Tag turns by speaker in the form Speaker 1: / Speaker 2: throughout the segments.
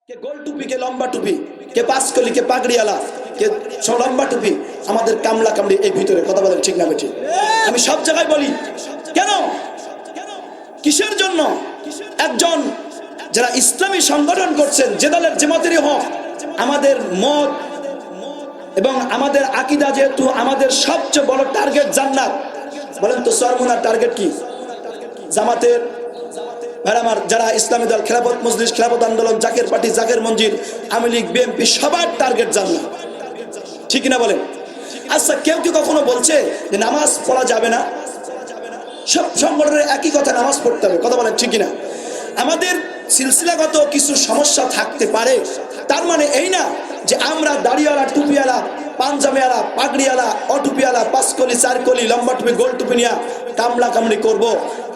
Speaker 1: কে গোল টুপি, কে লম্বা টুপি, কে পাঁচকলি, কে পাগড়িওয়ালা, কে লম্বা টুপি, আমাদের কামলা কামড়ি এই ভিতরে কথা বলেন ঠিক না বেঠিক? আমি সব জায়গায় বলি কেন, কিসের জন্য? একজন যারা ইসলামী সংগঠন করছেন, যে দলের যে মতেরই হোক, আমাদের মত এবং আমাদের আকীদা যেহেতু আমাদের সবচেয়ে বড় টার্গেট জান্নাত, বলেন তো সরমুনার টার্গেট কি? জামাতের আমার যারা ইসলামী দল, খেলাফত মজলিস, খেলাফত আন্দোলন, জাকের পার্টি, জাকের মঞ্জিল, আওয়ামী লীগ, বিএনপি, সবার টার্গেট জান্নাত, ঠিক না বলেন? আচ্ছা, কেউ কি কখনো বলছে যে নামাজ পড়া যাবে না? সব সংগঠনের একই কথা, নামাজ পড়তে হবে, কথা বলেন ঠিক না? আমাদের সিলসিলাগত কিছু সমস্যা থাকতে পারে, তার মানে এই না যে আমরা দাড়িওয়ালা, টুপিওয়ালা, পাঞ্জাবিওয়ালা, পাগড়িওয়ালা, অটুপিওয়ালা, পাঁচকলি, চারকলি, লম্বা টুপি, গোল টুপি নিয়ে কামলা কামড়ি করব,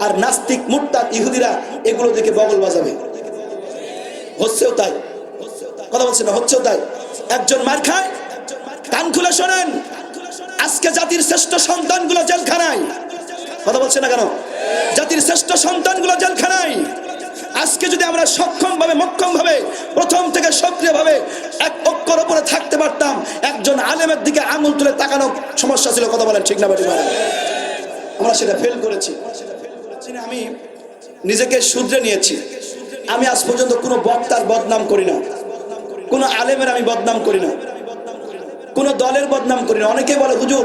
Speaker 1: আর নাস্তিক, মুরতাদ, ইহুদিরা এগুলো দেখে বগল বাজাবে। হচ্ছেও তাই, কথা বলছে না, হচ্ছেও তাই। একজন মার খায়, কান খুলে শোনেন, আজকে জাতির শ্রেষ্ঠ সন্তানগুলো জেলখানায়, কথা বলছে না কেন? জাতির শ্রেষ্ঠ সন্তানগুলো জেলখানায়। আজকে যদি আমরা মক্ষম ভাবে প্রথম থেকে সক্রিয় ভাবে এক অক্ষর উপরে থাকতে পারতাম, একজন আলেমের দিকে আঙুল তুলে তাকানো সমস্যা ছিল, কথা বলেন ঠিক না বেঠিক? আমরা সেটা ফেল করেছি। আমি নিজেকে শুধরে নিয়েছি। আমি আজ পর্যন্ত কোনো বক্তার বদনাম করি না, কোনো আলেমের আমি বদনাম করি না, কোনো দলের বদনাম করি না। অনেকেই বলে হুজুর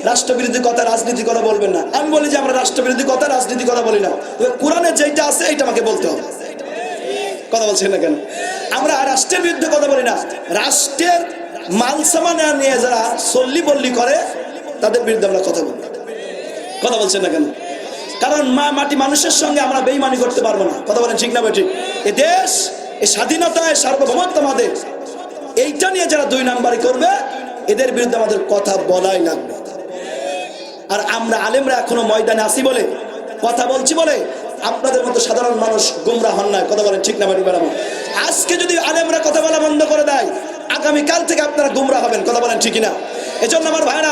Speaker 1: রাষ্ট্রবিরোধী কথা, রাজনীতি কথা বলবেন না। আমি বলি যে আমরা রাষ্ট্রবিরোধী কথা, রাজনীতি কথা বলি না, তবে কোরআনে যেটা আছে এইটা আমাকে বলতে হবে, কথা বলছেন না কেন? আমরা রাষ্ট্রের বিরুদ্ধে কথা বলি না, রাষ্ট্রের মাল সামান নিয়ে যারা চল্লি বল্লি করে তাদের বিরুদ্ধে আমরা কথা বলি, কথা বলছেন না কেন? কারণ মাটি মানুষের সঙ্গে আমরা বেইমানি করতে পারবো না, কথা বলেন ঠিক না বেঠিক? এ দেশ, এ স্বাধীনতা, এ সার্বভৌমত্ব আমাদের, এইটা নিয়ে যারা দুই নাম্বারি করবে এদের বিরুদ্ধে আমাদের কথা বলাই লাগবে। আর আমরা আলেমরা এখনো ময়দানে আসি বলে, কথা বলছি বলে আপনাদের মতো সাধারণ মানুষ গোমরা হন না, কথা বলেন ঠিক না বেঠিক? আজকে যদি আলেমরা কথা বলা বন্ধ করে দেয়, আগামীকাল থেকে আপনারা গোমরা হবেন, কথা বলেন ঠিক না? এজন্য আমার ভাইরা,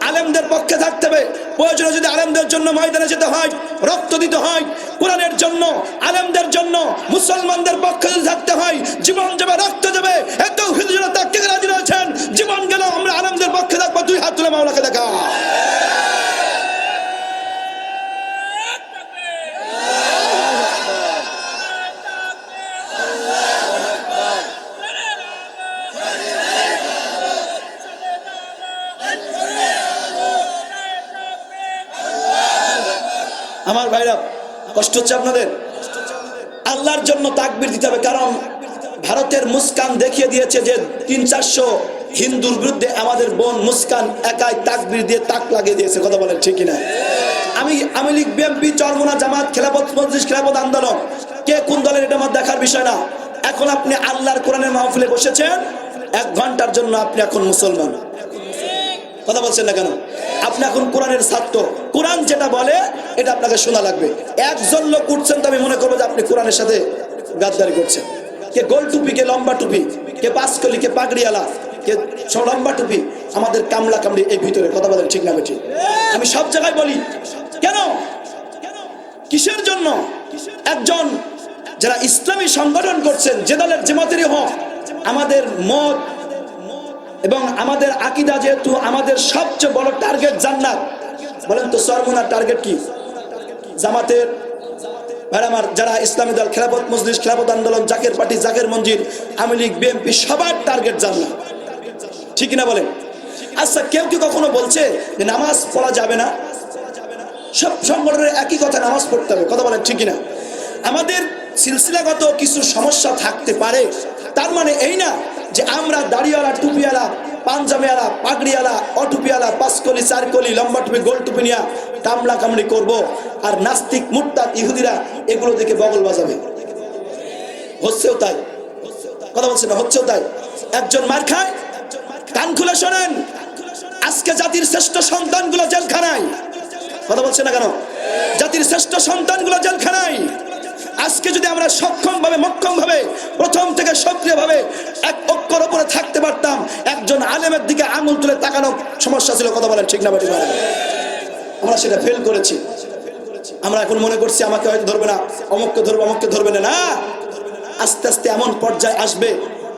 Speaker 1: আলেমদের পক্ষে থাকতে হবে। প্রয়োজনে যদি আলেমদের জন্য ময়দানে যেতে হয়, রক্ত দিতে হয়, কোরআনের জন্য, আলেমদের জন্য, মুসলমানদের পক্ষে যদি থাকতে হয়, জীবন যাবে, রক্ত যাবে, এত হুজুরা তাকে রাজি রয়েছেন, জীবন গেল আমরা আলেমদের পক্ষে থাকবো। দুই হাত তুলে মাওলাকে দেখা। আমার ভাইরা, কষ্ট হচ্ছে আপনাদের? আল্লাহর জন্য তাকবীর দিতে হবে, কারণ ভারতের মুস্কান দেখিয়ে দিয়েছে যে 300-400 হিন্দুর বিরুদ্ধে আমাদের বোন মুস্কান একাই তাকবীর দিয়ে তাক লাগিয়ে দিয়েছে, কথা বলেন ঠিক না? আওয়ামী লীগ, বিএনপি, চরমোনা, জামাত, খেলাফত মজলিস, খেলাফত আন্দোলন, কে কোন দলের এটা আমার দেখার বিষয় না। এখন আপনি আল্লাহর কোরআনের মাহফিলে বসেছেন, 1 ঘন্টার জন্য আপনি এখন মুসলমান, কথা বলছেন না কেন? আপনি এখন কোরআনের ছাত্র, কোরআন যেটা বলে এটা আপনাকে শোনা লাগবে। একজন লোক উঠছেন তো আমি মনে করবো যে আপনি কোরআনের সাথে গাদ্দারি করছেন। কে গোল টুপি, কে লম্বা টুপি, কে পাঁচকলি, কে পাগড়িওয়ালা, কে লম্বা টুপি, আমাদের কামলা কামড়ি এই ভিতরে, কথা বলেন ঠিক না বেঠিক? আমি সব জায়গায় বলি কেন, কিসের জন্য? একজন যারা ইসলামী সংগঠন করছেন, যে দলের যে মতেরই হোক, আমাদের মত এবং আমাদের আকীদা যেহেতু আমাদের সবচেয়ে বড় টার্গেট জান্নাত, বলেন তো সরমুনার টার্গেট কি? জামাতের আমার যারা ইসলামী দল, খেলাফত মজলিস, খেলাফত আন্দোলন, জাকের পার্টি, জাকের মঞ্জিল, আওয়ামী লীগ, বিএনপি, সবার টার্গেট জান্নাত, ঠিক না বলেন? আচ্ছা, কেউ কি কখনো বলছে যে নামাজ পড়া যাবে না? সব সংগঠনের একই কথা, নামাজ পড়তে হবে, কথা বলেন ঠিক না? আমাদের সিলসিলাগত কিছু সমস্যা থাকতে পারে, তার মানে এই না যে আমরা দাড়িওয়ালা, টুপিওয়ালা, পাঞ্জাবিওয়ালা, পাগড়িওয়ালা, অটুপিওয়ালা, পাঁচকলি, চারকলি, লম্বা টুপি, গোল টুপি নিয়ে কামলা কামড়ি করব, আর নাস্তিক, মুরতাদ, ইহুদিরা এগুলো দেখে বগল বাজাবে। হচ্ছেও তাই, কথা বলছে না, হচ্ছেও তাই। একজন মার খায়, কান খুলে শোনেন, আজকে জাতির শ্রেষ্ঠ সন্তানগুলো জেলখানায়, কথা বলছে না কেন? জাতির শ্রেষ্ঠ সন্তানগুলো জেলখানায়। আজকে যদি আমরা মক্ষম ভাবে প্রথম থেকে সক্রিয় ভাবে এক অক্ষর উপরে থাকতে পারতাম, একজন আলেমের দিকে আঙুল তুলে তাকানো সমস্যা ছিল, কথা বলেন ঠিক না বেঠিক? আমরা সেটা ফেল করেছি। আমরা এখন মনে করছি আমাকে হয়তো ধরবে না, অমুককে ধরবে, অমুককে ধরবে না। আস্তে আস্তে এমন পর্যায়ে আসবে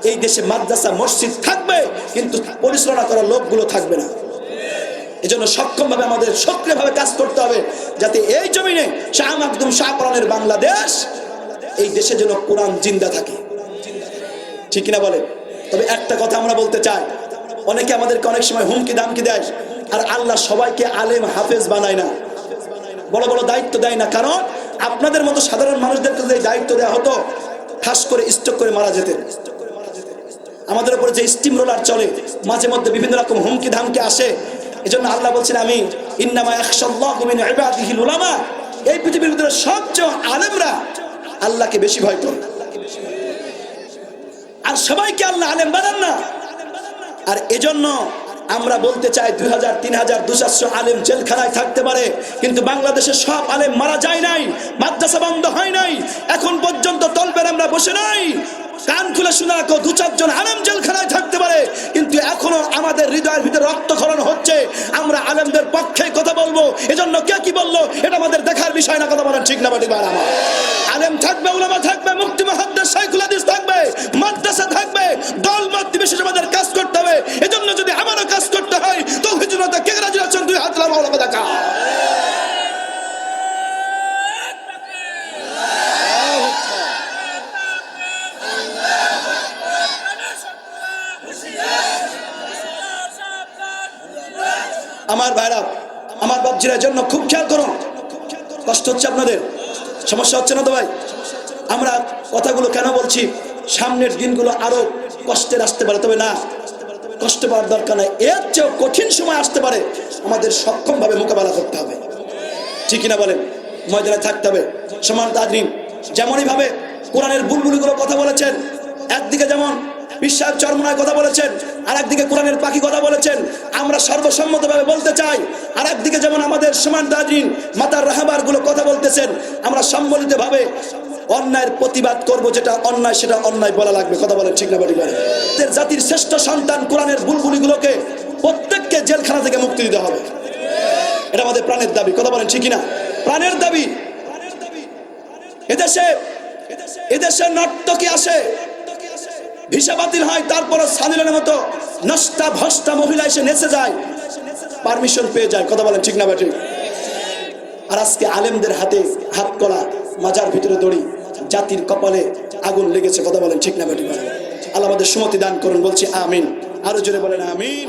Speaker 1: এই দেশে মাদ্রাসা মসজিদ থাকবে কিন্তু পরিচালনা করার লোকগুলো থাকবে না। এজন্য সক্ষমভাবে আমাদের সক্রিয়ভাবে কাজ করতে হবে যাতে এই জমিনে শাহ মাকদুম শাহ কোরআনের বাংলাদেশ, এই দেশে যেন কোরআন জিন্দা থাকে। ঠিক কিনা বলে? তবে একটা কথা আমরা বলতে চাই, অনেকে আমাদেরকে অনেক সময় হুমকি দামকি দেয়, আর আল্লাহ সবাইকে আলেম হাফেজ বানায় না, বড় বড় দায়িত্ব দেয় না। কারণ আপনাদের মতো সাধারণ মানুষদেরকে যে দায়িত্ব দেওয়া হতো, ঠাস করে স্ট্রোক করে মারা যেতেন। আমাদের উপরে যে স্টিম রোলার চলে, মাঝে মধ্যে বিভিন্ন রকম হুমকি ধামকি আসে। এজন্য আল্লাহ বলছেন, আমি ইন্নামা ইয়াখশাল্লাহু মিন ইবাদিহিল উলামা, এই পৃথিবীর ভিতরে সবচেয়ে আলেমরা আল্লাহকে বেশি ভয় করে। আর সবাইকে আল্লাহ আলেম বানান না। আর এজন্য আমরা বলতে চাই 2000, 3000, 200 আলেম জেলখানায় থাকতে পারে, কিন্তু বাংলাদেশের সব আলেম মারা যায় নাই, মাদ্রাসা বন্ধ হয় নাই, এখন পর্যন্ত তলবের আমরা বসে নাই। কান খুলে শোনা রাখো, 2-4 জন আলেম জেলখানায় থাকতে পারে, কিন্তু এখনো আমাদের হৃদয়ের ভিতরে রক্তক্ষরণ হচ্ছে। আমরা আলেমদের পক্ষে কথা বলবো, এজন্য কে কি বললো এটা আমাদের দেখার বিষয় না। কথা বলেন ঠিক না বাটি? আলেম থাকবে, উলামা থাকবে, মুফতি মুহাদ্দিস শাইখুল হাদিস থাকবে, মাদ্রাসা থাকবে, দল মত বিশেষে আমাদের কাজ করতে হবে। এজন্য যদি আমারও কাজ করতে হয়, তাওহীদ জনতা কে রাজি আছেন? 2 হাত লাগাও, ওলামা দেখা। আমার ভাইরা, আমার বাপজির জন্য খুব খেয়াল করুন। কষ্ট হচ্ছে আপনাদের? সমস্যা হচ্ছে না তো ভাই? আমরা কথাগুলো কেন বলছি, সামনের দিনগুলো আরো কষ্টের আসতে পারে, তবে না, কষ্ট পাওয়ার দরকার নাই, এর চেয়েও কঠিন সময় আসতে পারে। আমাদের সক্ষমভাবে মোকাবেলা করতে হবে। ঠিক না বলেন? ময়দানে থাকতে হবে। সমান তাজরিন যেমনই ভাবে কোরআনের বুলবুলিগুলো কথা বলেছেন, একদিকে যেমন বিশ্বাস চরমনায় কথা বলেছেন, আর একদিকে কোরআনের পাখি কথা বলেছেন, আমরা সর্বসম্মতভাবে বলতে চাই। আর একদিকে যেমন আমাদের সমান তাজরিন মাতার রাহবার গুলো কথা বলতেছেন, আমরা সম্মিলিতভাবে অন্যায়ের প্রতিবাদ করব। যেটা অন্যায় সেটা অন্যায় বলা লাগবে। কথা বলেন ঠিক না বাড়ি? জাতির শ্রেষ্ঠ সন্তান কোরআনের বুলবুলিগুলোকে প্রত্যেককে জেলখানা থেকে মুক্তি দিতে হবে। এটা আমাদের প্রাণের দাবি। কথা বলেন ঠিক না? প্রাণের দাবি। এদেশে নর্তকী আসে, ভিসা বাতিল হয়, তারপরে সাদিলের মতো নষ্টা ভষ্টা মহিলা এসে নেচে যায়, পারমিশন পেয়ে যায়। কথা বলেন ঠিক না বাটি? আর আজকে আলেমদের হাতে হাত করা, মাজার ভিতরে দড়ি, জাতির কপালে আগুন লেগেছে। কথা বলেন ঠিক না বাটি? আল্লাহ আমাদের সুমতি দান করুন। বলছি আমিন। আরো জোরে বলেন আমিন।